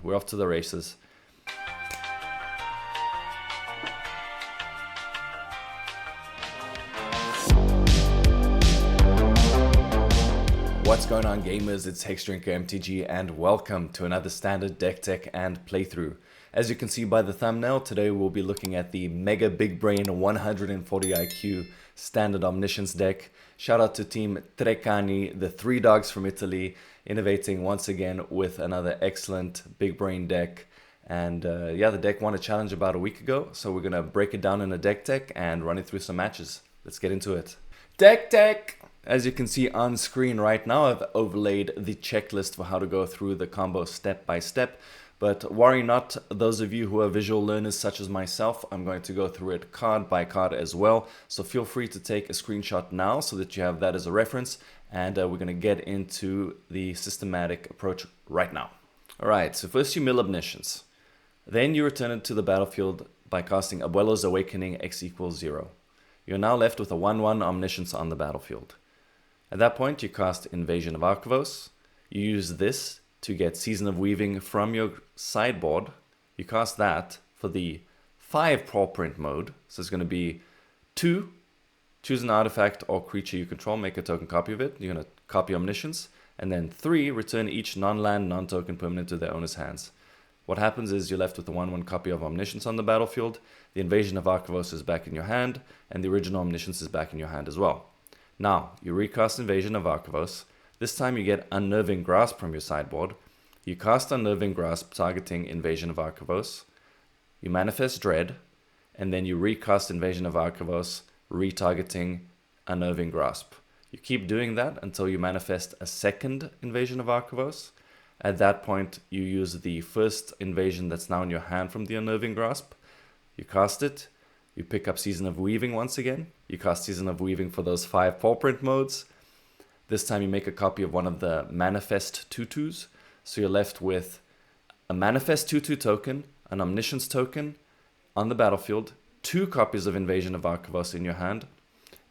We're off to the races. What's going on, gamers? It's Hexdrinker MTG and welcome to another standard deck tech and playthrough. As you can see by the thumbnail, today we'll be looking at the Mega Big Brain 140 IQ standard Omniscience deck. Shout out to Team Trecani, the three dogs from Italy, innovating once again with another excellent Big Brain deck. And yeah, the deck won a challenge about a week ago, so we're going to break it down in a deck tech and run it through some matches. Let's get into it. Deck tech! As you can see on screen right now, I've overlaid the checklist for how to go through the combo step by step. But worry not, those of you who are visual learners such as myself, I'm going to go through it card by card as well. So feel free to take a screenshot now so that you have that as a reference. And we're going to get into the systematic approach right now. Alright, so first you mill Omniscience. Then you return it to the battlefield by casting Abuelo's Awakening X equals 0. You're now left with a 1/1 Omniscience on the battlefield. At that point, you cast Invasion of Arcavios. You use this to get Season of Weaving from your sideboard. You cast that for the 5 paw print mode. So it's going to be 2, choose an artifact or creature you control, make a token copy of it. You're going to copy Omniscience. And then 3, return each non-land, non-token permanent to their owner's hands. What happens is you're left with a 1/1 copy of Omniscience on the battlefield. The Invasion of Arcavios is back in your hand, and the original Omniscience is back in your hand as well. Now, you recast Invasion of Arcavios. This time you get Unnerving Grasp from your sideboard. You cast Unnerving Grasp targeting Invasion of Arcavios. You manifest Dread, and then you recast Invasion of Arcavios, retargeting Unnerving Grasp. You keep doing that until you manifest a second Invasion of Arcavios. At that point, you use the first invasion that's now in your hand from the Unnerving Grasp. You cast it. You pick up Season of Weaving once again. You cast Season of Weaving for those 5 paw print modes. This time you make a copy of one of the Manifest 2/2s. So you're left with a Manifest 2/2 token, an Omniscience token on the battlefield, 2 copies of Invasion of Arcavios in your hand,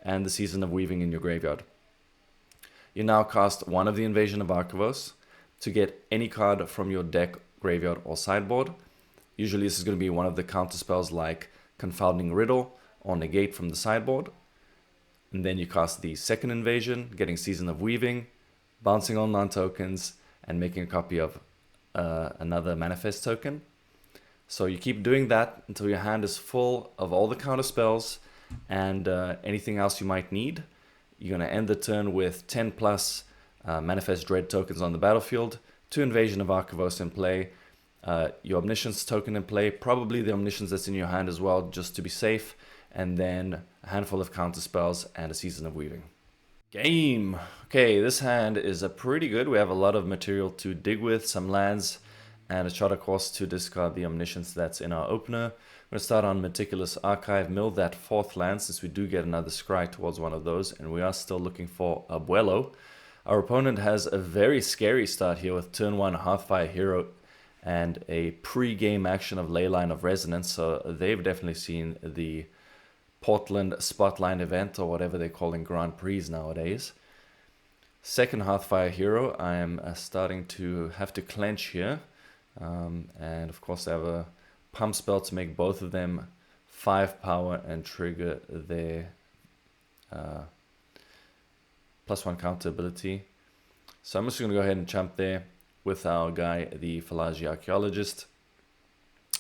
and the Season of Weaving in your graveyard. You now cast one of the Invasion of Arcavios to get any card from your deck, graveyard, or sideboard. Usually this is going to be one of the counter spells like Confounding Riddle or Negate from the sideboard. And then you cast the second invasion, getting Season of Weaving, bouncing all non-tokens, and making a copy of another Manifest token. So you keep doing that until your hand is full of all the counter spells and anything else you might need. You're going to end the turn with 10 plus Manifest Dread tokens on the battlefield, 2 Invasion of Arcavios in play, your Omniscience token in play, probably the Omniscience that's in your hand as well, just to be safe, and then a handful of counter spells and a Season of Weaving. Game! Okay, this hand is pretty good. We have a lot of material to dig with, some lands, and a shot across to discard the Omniscience that's in our opener. We're going to start on Meticulous Archive, mill that 4th land since we do get another scry towards one of those, and we are still looking for Abuelo. Our opponent has a very scary start here with turn 1 Hearthfire Hero and a pre-game action of Leyline of Resonance, so they've definitely seen the Portland Spotlight event or whatever they're calling Grand Prix nowadays. Second Hearthfire Hero, I am starting to have to clench here, and of course I have a pump spell to make both of them 5 power and trigger their +1 counter ability. So I'm just going to go ahead and jump there with our guy, the Fallaji Archaeologist.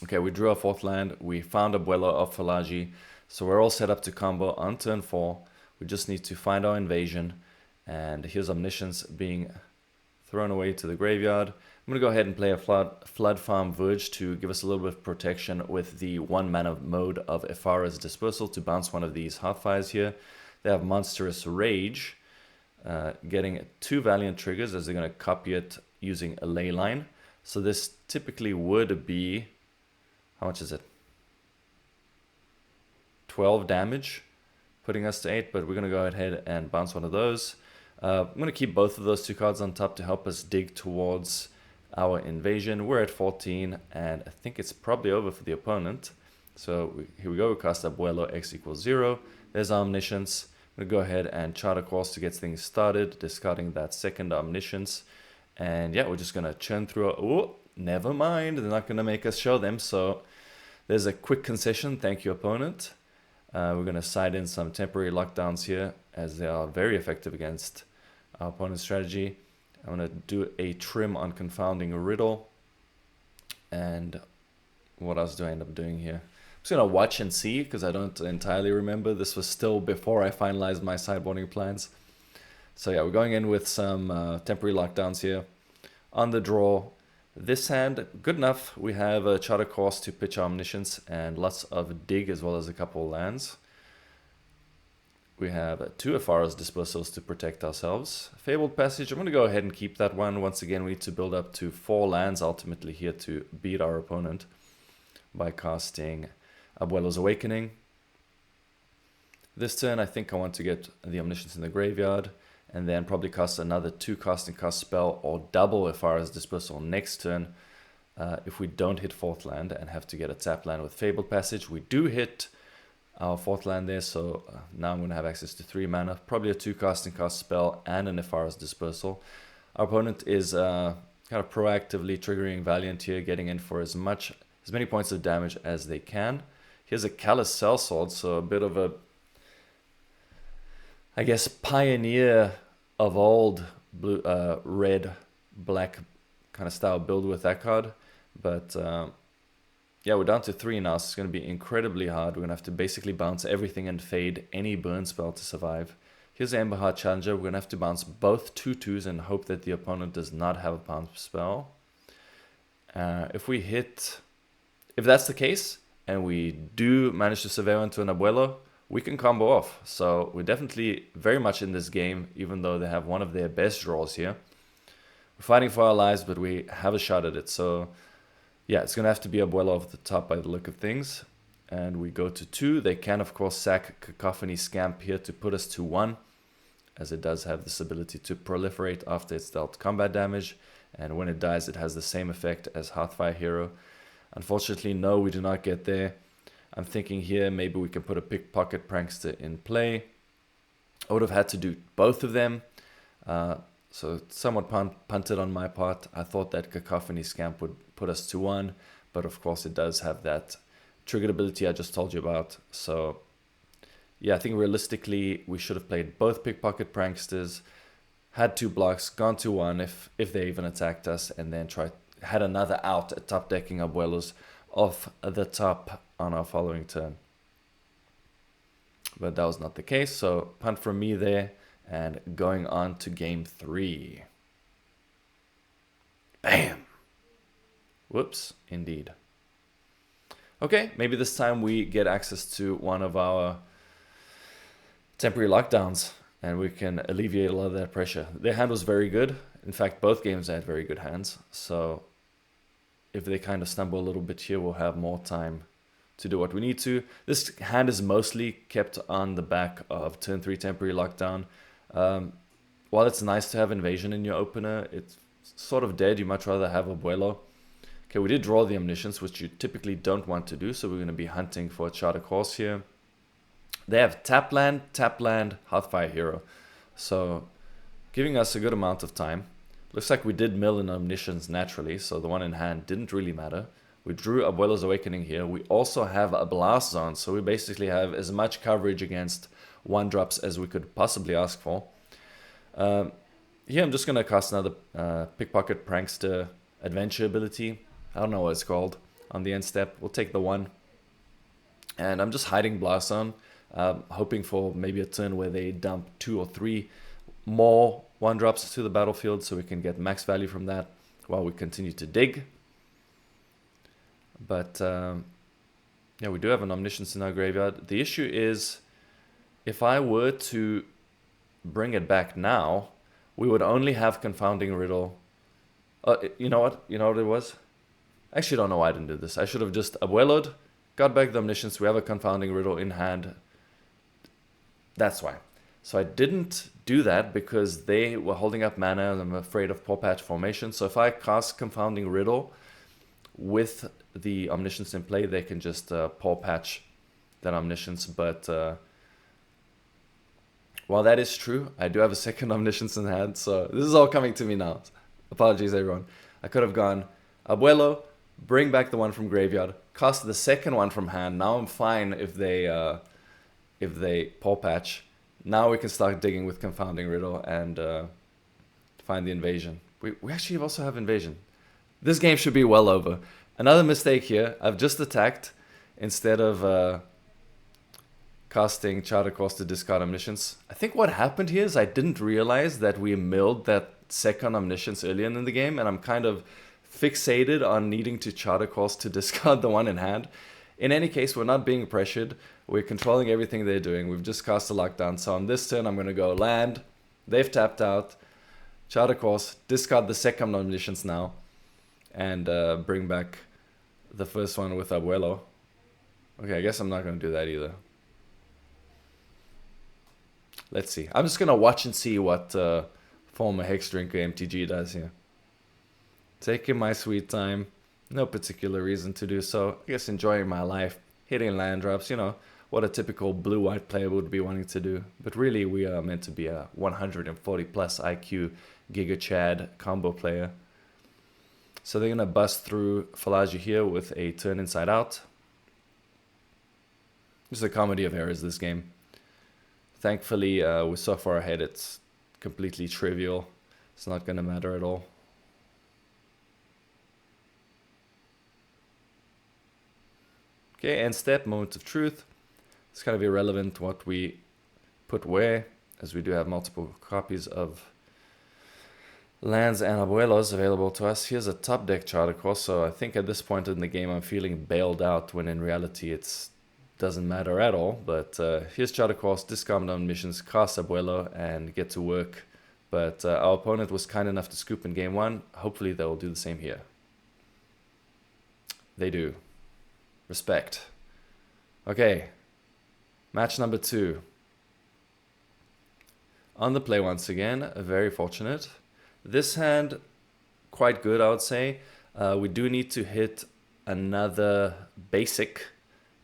Okay, we drew our 4th land. We found Abuelo of Fallaji. So we're all set up to combo on turn 4. We just need to find our invasion. And here's Omniscience being thrown away to the graveyard. I'm going to go ahead and play a Floodfarm Verge to give us a little bit of protection with the 1-mana mode of Ephara's Dispersal to bounce one of these Hearthfires here. They have Monstrous Rage, getting 2 Valiant triggers as they're going to copy it using a Leyline. So this typically would be, how much is it? 12 damage, putting us to 8, but we're going to go ahead and bounce one of those. I'm going to keep both of those 2 cards on top to help us dig towards our invasion. We're at 14, and I think it's probably over for the opponent. So here we go, we cast Abuelo X equals 0. There's our Omniscience. I'm going to go ahead and chart a course to get things started, discarding that second Omniscience. And yeah, we're just going to churn through. Oh, never mind, they're not going to make us show them. So there's a quick concession. Thank you, opponent. We're going to side in some temporary lockdowns here, as they are very effective against our opponent's strategy. I'm going to do a trim on Confounding Riddle. And what else do I end up doing here? I'm just going to watch and see, because I don't entirely remember. This was still before I finalized my sideboarding plans. So yeah, we're going in with some temporary lockdowns here. On the draw, this hand, good enough. We have a Charter Course to pitch our Omniscience and lots of dig, as well as a couple of lands. We have 2 Ephara's Dispersals to protect ourselves. Fabled Passage, I'm going to go ahead and keep that one. Once again, we need to build up to 4 lands ultimately here to beat our opponent by casting Abuelo's Awakening. This turn, I think I want to get the Omniscience in the graveyard, and then probably cast another 2 casting cast spell or double Ephara's Dispersal next turn. If we don't hit 4th land and have to get a tap land with Fabled Passage, we do hit our 4th land there, so now I'm going to have access to 3 mana, probably a 2 casting cast spell and an Ephara's Dispersal. Our opponent is kind of proactively triggering Valiant here, getting in for as many points of damage as they can. Here's a Callous Sellsword, so a bit of a, I guess, pioneer of old blue, red, black kind of style build with that card. But yeah, we're down to 3 now, so it's going to be incredibly hard. We're going to have to basically bounce everything and fade any burn spell to survive. Here's the Emberheart Challenger. We're going to have to bounce both 2/2s and hope that the opponent does not have a bounce spell. If that's the case, and we do manage to surveil into an Abuelo, we can combo off. So we're definitely very much in this game, even though they have one of their best draws here. We're fighting for our lives, but we have a shot at it. So yeah, it's going to have to be Abuelo off the top by the look of things. And we go to 2. They can, of course, sack Cacophony Scamp here to put us to 1, as it does have this ability to proliferate after it's dealt combat damage. And when it dies, it has the same effect as Hearthfire Hero. Unfortunately, no, we do not get there. I'm thinking here maybe we can put a Pickpocket Prankster in play. I would have had to do both of them. So somewhat punted on my part. I thought that Cacophony Scamp would put us to 1, but of course it does have that triggered ability I just told you about. So yeah, I think realistically we should have played both Pickpocket Pranksters, had 2 blocks, gone to 1 if they even attacked us, and then had another out at top decking Abuelos off the top on our following turn. But that was not the case, so punt from me there, and going on to game 3. Bam! Whoops, indeed. Okay, maybe this time we get access to one of our temporary lockdowns, and we can alleviate a lot of that pressure. Their hand was very good. In fact, both games had very good hands, so if they kind of stumble a little bit here, we'll have more time to do what we need to. This hand is mostly kept on the back of turn 3 temporary lockdown. While it's nice to have Invasion in your opener, it's sort of dead. You much rather have Abuelo. Okay, we did draw the Omniscience, which you typically don't want to do, so we're going to be hunting for a Charter Course here. They have tap land, Hearthfire Hero, so giving us a good amount of time. Looks like we did mill an Omniscience naturally, so the one in hand didn't really matter. We drew Abuelo's Awakening here. We also have a Blast Zone, so we basically have as much coverage against 1-drops as we could possibly ask for. Here I'm just going to cast another Pickpocket Prankster Adventure ability. I don't know what it's called on the end step. We'll take the 1. And I'm just hiding Blast Zone, hoping for maybe a turn where they dump 2 or 3 more 1-drops to the battlefield so we can get max value from that while we continue to dig. But yeah, we do have an Omniscience in our graveyard. The issue is, if I were to bring it back now, we would only have Confounding Riddle. You know what? You know what it was? I actually don't know why I didn't do this. I should have just Abuelo'd, got back the Omniscience. We have a Confounding Riddle in hand. That's why. So I didn't do that because they were holding up mana and I'm afraid of Paw Patch formation. So if I cast Confounding Riddle with the Omniscience in play, they can just Paw Patch that Omniscience. But while that is true, I do have a second Omniscience in hand. So this is all coming to me now. Apologies, everyone. I could have gone Abuelo, bring back the one from graveyard, cast the second one from hand. Now I'm fine if they paw patch. Now we can start digging with Confounding Riddle and find the invasion. We actually also have invasion. This game should be well over. Another mistake here. I've just attacked instead of casting Charter Course to discard Omniscience. I think what happened here is I didn't realize that we milled that second Omniscience earlier in the game, and I'm kind of fixated on needing to Charter Course to discard the one in hand. In any case, we're not being pressured. We're controlling everything they're doing. We've just cast a lockdown. So on this turn, I'm going to go land. They've tapped out. Charter Course, discard the second Omniscience now, and bring back the first one with Abuelo. Okay, I guess I'm not going to do that either. Let's see. I'm just going to watch and see what former Hex Drinker MTG does here. Taking my sweet time. No particular reason to do so. I guess enjoying my life. Hitting land drops, you know, what a typical blue-white player would be wanting to do. But really, we are meant to be a 140 plus IQ Giga Chad combo player. So they're going to bust through Fallaji here with a turn inside out. It's a comedy of errors, this game. Thankfully, we're so far ahead, it's completely trivial. It's not going to matter at all. Okay, end step, moment of truth. It's kind of irrelevant what we put where, as we do have multiple copies of lands and Abuelos available to us. Here's a top deck Charter Course, so I think at this point in the game I'm feeling bailed out, when in reality it doesn't matter at all. But here's Charter Course, discard on missions, cast Abuelo, and get to work. But our opponent was kind enough to scoop in game one. Hopefully they'll do the same here. They do. Respect. Okay, match number 2. On the play once again, very fortunate. This hand, quite good, I would say. We do need to hit another basic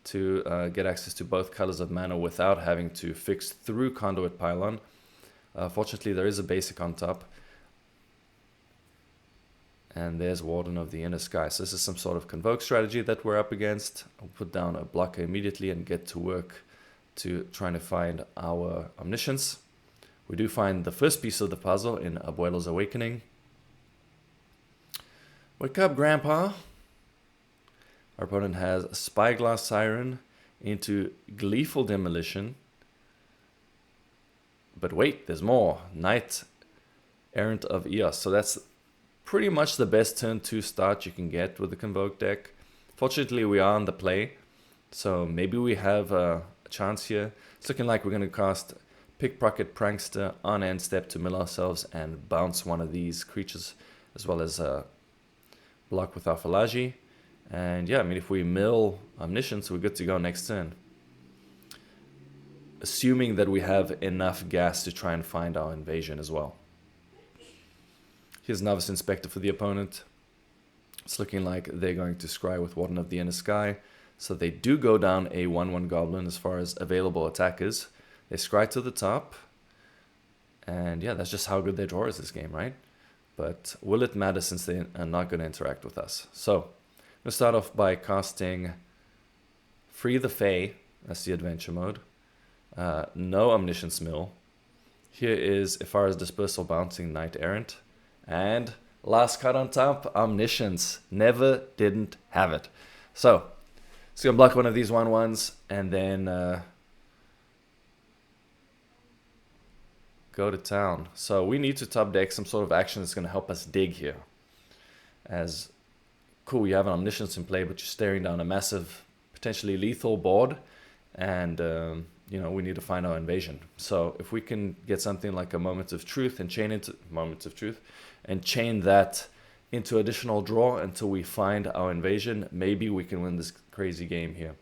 to get access to both colors of mana without having to fix through Conduit Pylon. Fortunately, there is a basic on top. And there's Warden of the Inner Sky. So this is some sort of Convoke strategy that we're up against. I'll put down a blocker immediately and get to work to trying to find our Omniscience. We do find the first piece of the puzzle in Abuelo's Awakening. Wake up, Grandpa. Our opponent has Spyglass Siren into Gleeful Demolition. But wait, there's more. Knight Errant of Eos. So that's pretty much the best turn 2 start you can get with the Convoke deck. Fortunately, we are on the play, so maybe we have a chance here. It's looking like we're going to cast Picklock Prankster on end step to mill ourselves and bounce one of these creatures, as well as block with our Fallaji. And yeah, I mean, if we mill Omniscience, we're good to go next turn. Assuming that we have enough gas to try and find our invasion as well. Here's Novice Inspector for the opponent. It's looking like they're going to scry with Warden of the Inner Sky. So they do go down a 1/1 Goblin as far as available attackers. They scry to the top. And yeah, that's just how good their draw is this game, right? But will it matter since they are not going to interact with us? So I'm going to start off by casting Free the Fae. That's the adventure mode. No Omniscience Mill. Here is Ephara's Dispersal bouncing Knight Errant. And last card on top, Omniscience. Never didn't have it. So, it's going to block one of these 1/1s and then go to town. So we need to top deck some sort of action that's going to help us dig here. As, cool, you have an Omniscience in play, but you're staring down a massive, potentially lethal board. And, you know, we need to find our invasion. So if we can get something like a Moment of Truth and chain into Moment of Truth, and chain that into additional draw until we find our invasion, maybe we can win this crazy game here.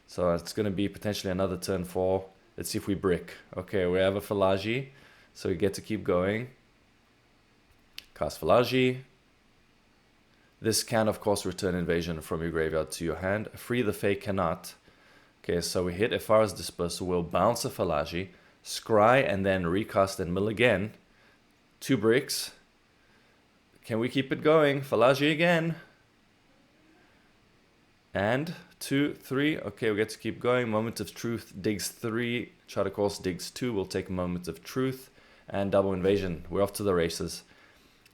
So it's going to be potentially another turn 4. Let's see if we brick. Okay, we have a Fallaji, so we get to keep going. Cast Fallaji. This can, of course, return invasion from your graveyard to your hand. Free the Fae cannot. Okay, so we hit Ephara's Dispersal. We'll bounce a Fallaji, scry, and then recast and mill again. 2 bricks. Can we keep it going? Fallaji again. And 2, 3. Okay, we get to keep going. Moment of Truth digs 3. Charter Course digs 2. We'll take Moment of Truth. And double invasion. We're off to the races.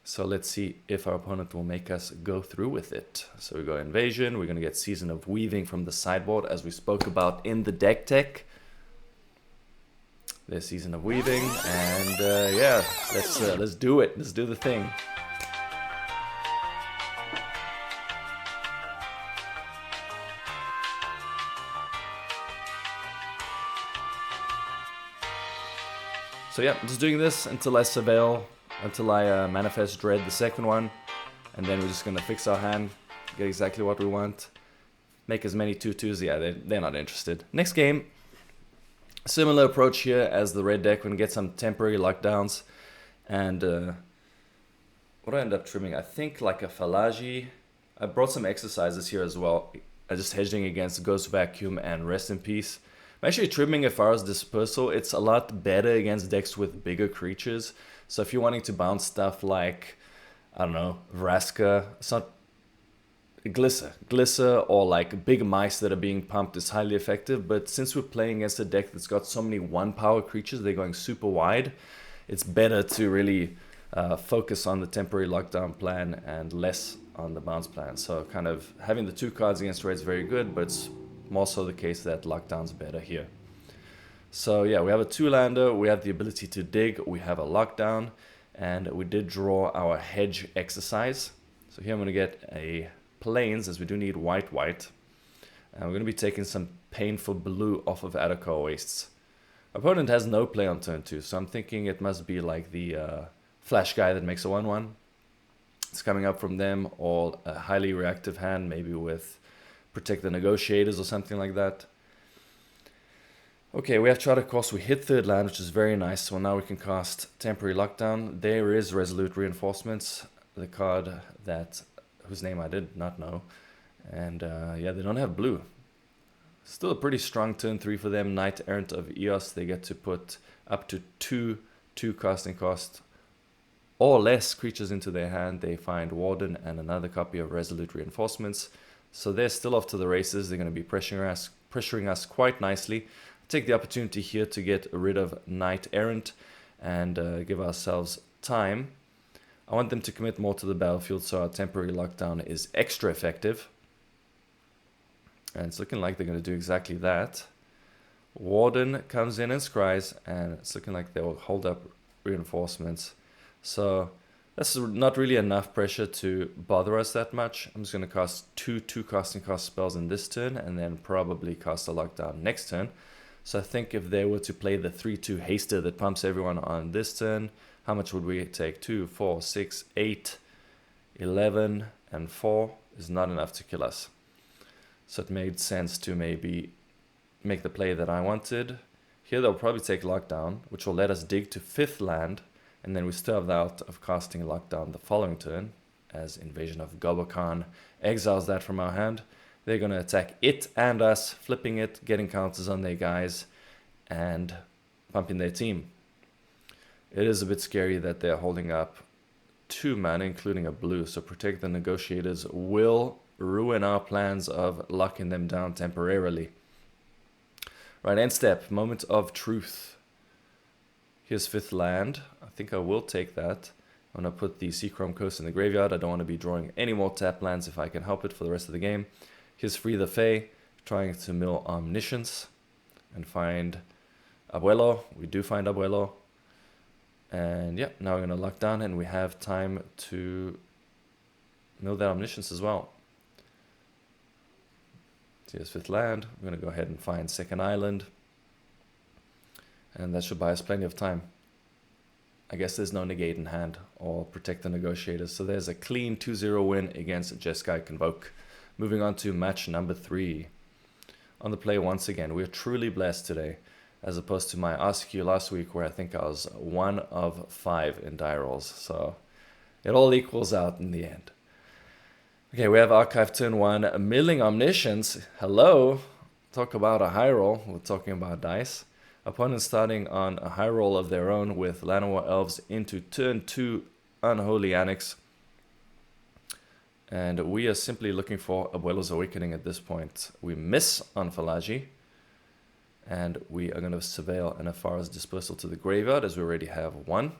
So let's see if our opponent will make us go through with it. So we go invasion. We're going to get Season of Weaving from the sideboard, as we spoke about in the Decktech. There's Season of Weaving, and yeah, let's do it. Let's do the thing. So yeah, just doing this until I manifest Dread the second one, and then we're just gonna fix our hand, get exactly what we want, make as many 2/2s. Yeah, they're not interested. Next game, similar approach here as the red deck. We're gonna get some temporary lockdowns, and what do I end up trimming? I think like a Fallaji. I brought some exercises here as well. I just hedging against Ghost Vacuum and Rest in Peace. I'm actually trimming Ephara's Dispersal. It's a lot better against decks with bigger creatures. So if you're wanting to bounce stuff like, I don't know, Vraska, it's not Glisser, or like big mice that are being pumped is highly effective. But since we're playing against a deck that's got so many 1-power creatures, they're going super wide, it's better to really focus on the temporary lockdown plan and less on the bounce plan. So kind of having the 2 cards against red is very good, but it's more so the case that lockdown's better here. So yeah, we have a 2-lander, we have the ability to dig, we have a lockdown, and we did draw our hedge exercise. So here I'm going to get a plains, as we do need white. And we're going to be taking some painful blue off of Adarkar Wastes. Opponent has no play on turn 2, so I'm thinking it must be like the flash guy that makes a 1/1. It's coming up from them, or a highly reactive hand, maybe with Protect the Negotiators or something like that. Okay, we have Charter Course. We hit 3rd land, which is very nice. So now we can cast Temporary Lockdown. There is Resolute Reinforcements, the card whose name I did not know. And yeah, they don't have blue. Still a pretty strong turn 3 for them. Knight Errant of Eos. They get to put up to 2 casting cost or less creatures into their hand. They find Warden and another copy of Resolute Reinforcements. So they're still off to the races. They're going to be pressuring us quite nicely. Take the opportunity here to get rid of Knight Errant and give ourselves time. I want them to commit more to the battlefield, so our temporary lockdown is extra effective. And it's looking like they're going to do exactly that. Warden comes in and scries, and it's looking like they will hold up reinforcements. So that's not really enough pressure to bother us that much. I'm just going to cast 2 casting cost spells in this turn, and then probably cast a lockdown next turn. So I think if they were to play the 3/2 haster that pumps everyone on this turn, how much would we take? 2, 4, 6, 8, 11, and 4 is not enough to kill us. So it made sense to maybe make the play that I wanted. Here they'll probably take lockdown, which will let us dig to 5th land, and then we still have the out of casting lockdown the following turn, as Invasion of Arcavios exiles that from our hand. They're going to attack it and us, flipping it, getting counters on their guys, and pumping their team. It is a bit scary that they're holding up 2 mana, including a blue, so Protect the Negotiators will ruin our plans of locking them down temporarily. Right, end step, Moment of Truth. Here's 5th land. I think I will take that. I'm going to put the Seachrome Coast in the graveyard. I don't want to be drawing any more tap lands if I can help it for the rest of the game. Here's Free the Fae, trying to mill Omniscience and find Abuelo. We do find Abuelo. And yeah, now we're going to lock down, and we have time to mill that Omniscience as well. So here's 5th land. We're going to go ahead and find 2nd island. And that should buy us plenty of time. I guess there's no Negate in hand or Protect the Negotiators. So there's a clean 2-0 win against Jeskai Convoke. Moving on to match number 3. On the play once again, we're truly blessed today, as opposed to my RCQ last week where I think I was 1 of 5 in die rolls. So it all equals out in the end. Okay, we have Archive turn 1, milling Omniscience. Hello! Talk about a high roll. We're talking about dice. Opponent starting on a high roll of their own with Llanowar Elves into turn 2 Unholy Annex. And we are simply looking for Abuelo's Awakening at this point. We miss on Fallaji. And we are going to surveil an Ephara's Dispersal to the graveyard, as we already have one.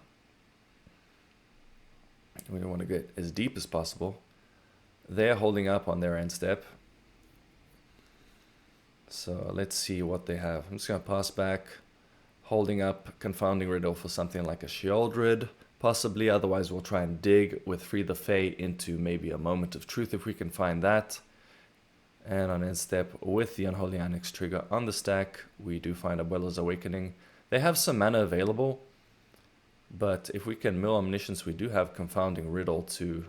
We don't want to get as deep as possible. They're holding up on their end step. So let's see what they have. I'm just going to pass back. Holding up Confounding Riddle for something like a Sheoldred, possibly. Otherwise, we'll try and dig with Free the Fae into maybe a Moment of Truth if we can find that. And on end step, with the Unholy Annex trigger on the stack, we do find Abuelo's Awakening. They have some mana available, but if we can mill Omniscience, we do have Confounding Riddle to...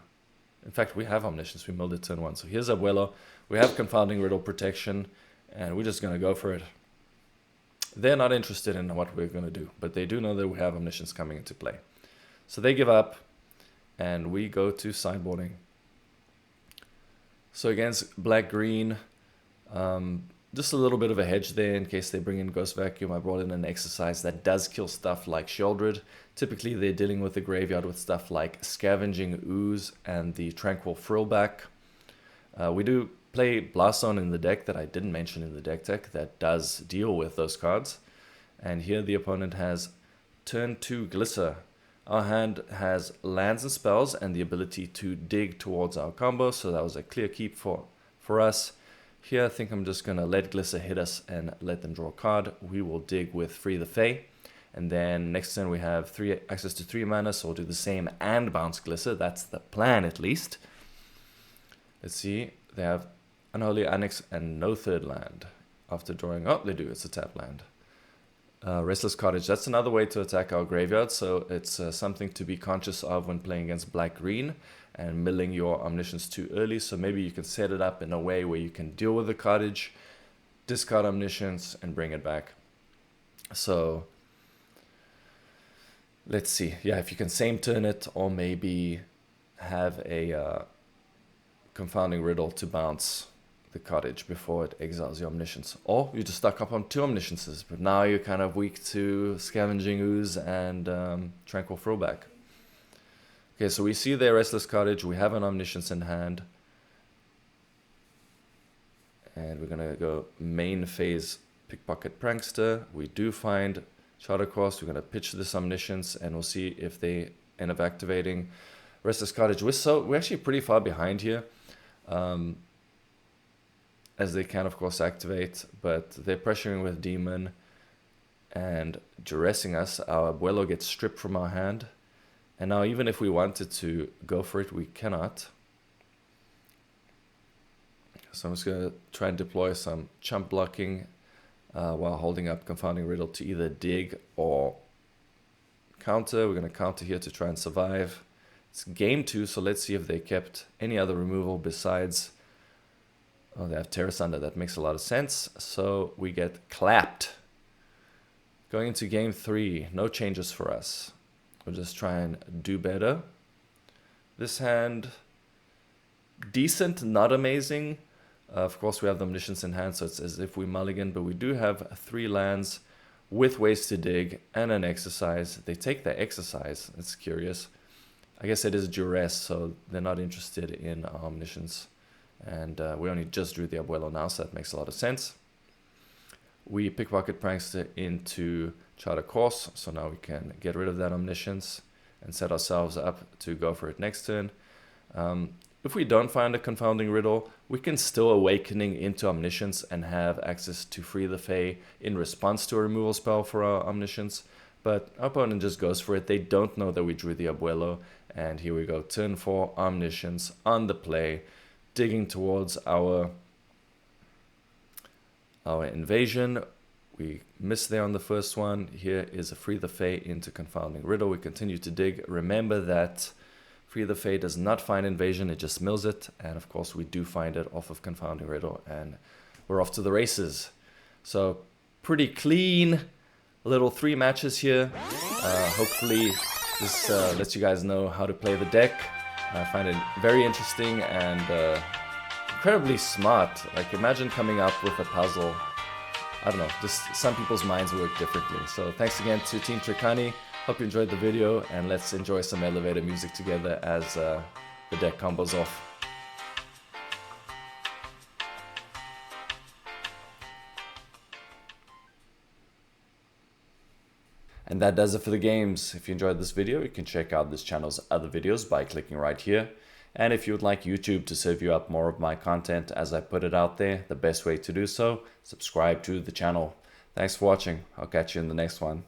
In fact, we have Omniscience, we milled it turn 1. So here's Abuelo, we have Confounding Riddle protection, and we're just going to go for it. They're not interested in what we're going to do, but they do know that we have Omniscience coming into play. So they give up, and we go to sideboarding. So against black-green, just a little bit of a hedge there in case they bring in Ghost Vacuum. I brought in an Exorcise that does kill stuff like Sheoldred. Typically they're dealing with the graveyard with stuff like Scavenging Ooze and the Tranquil Frillback. We do play Blast Zone in the deck that I didn't mention in the deck tech that does deal with those cards. And here the opponent has turn 2 Glissa. Our hand has lands and spells and the ability to dig towards our combo, so that was a clear keep for us. Here I think I'm just going to let Glissa hit us and let them draw a card. We will dig with Free the Fae. And then next turn we have access to 3 mana, so we'll do the same and bounce Glissa. That's the plan at least. Let's see, they have Unholy Annex and no third land. After drawing, oh they do, it's a tap land. Restless Cottage, that's another way to attack our graveyard, so it's something to be conscious of when playing against black-green and milling your Omniscience too early, so maybe you can set it up in a way where you can deal with the cottage, discard Omniscience, and bring it back. So, let's see, yeah, if you can same turn it, or maybe have a Confounding Riddle to bounce the cottage before it exiles your Omniscience. Or you just stuck up on 2 Omnisciences, but now you're kind of weak to Scavenging Ooze and Tranquil Throwback. Okay, so we see their Restless Cottage, we have an Omniscience in hand. And we're going to go main phase Pickpocket Prankster. We do find Charter Course, we're going to pitch this Omniscience and we'll see if they end up activating Restless Cottage. We're actually pretty far behind here. As they can, of course, activate, but they're pressuring with Demon and duressing us. Our Abuelo gets stripped from our hand, and now even if we wanted to go for it, we cannot. So I'm just going to try and deploy some chump blocking while holding up Confounding Riddle to either dig or counter. We're going to counter here to try and survive. It's game 2, so let's see if they kept any other removal besides... Oh, they have Terra Sunder. That makes a lot of sense. So we get clapped. Going into game 3, no changes for us. We'll just try and do better. This hand, decent, not amazing. Of course, we have the Omniscience in hand, so it's as if we mulligan, but we do have 3 lands with ways to dig and an Exorcise. They take the Exorcise. It's curious. I guess it is duress, so they're not interested in Omniscience. And we only just drew the Abuelo now, so that makes a lot of sense. We Pickpocket Prankster into Charter Course, so now we can get rid of that Omniscience and set ourselves up to go for it next turn. If we don't find a Confounding Riddle, we can still Awakening into Omniscience and have access to Free the Fae in response to a removal spell for our Omniscience. But our opponent just goes for it. They don't know that we drew the Abuelo. And here we go, turn 4, Omniscience on the play. Digging towards our invasion. We missed there on the first one. Here is a Free the Fae into Confounding Riddle. We continue to dig. Remember that Free the Fae does not find invasion, it just mills it. And of course we do find it off of Confounding Riddle and we're off to the races. So pretty clean little 3 matches here. Hopefully this lets you guys know how to play the deck. I find it very interesting and incredibly smart. Like, imagine coming up with a puzzle. I don't know, just some people's minds work differently. So thanks again to Team Trecani. Hope you enjoyed the video, and let's enjoy some elevator music together as the deck combos off. And that does it for the games. If you enjoyed this video, you can check out this channel's other videos by clicking right here. And if you would like YouTube to serve you up more of my content as I put it out there, the best way to do so, subscribe to the channel. Thanks for watching. I'll catch you in the next one.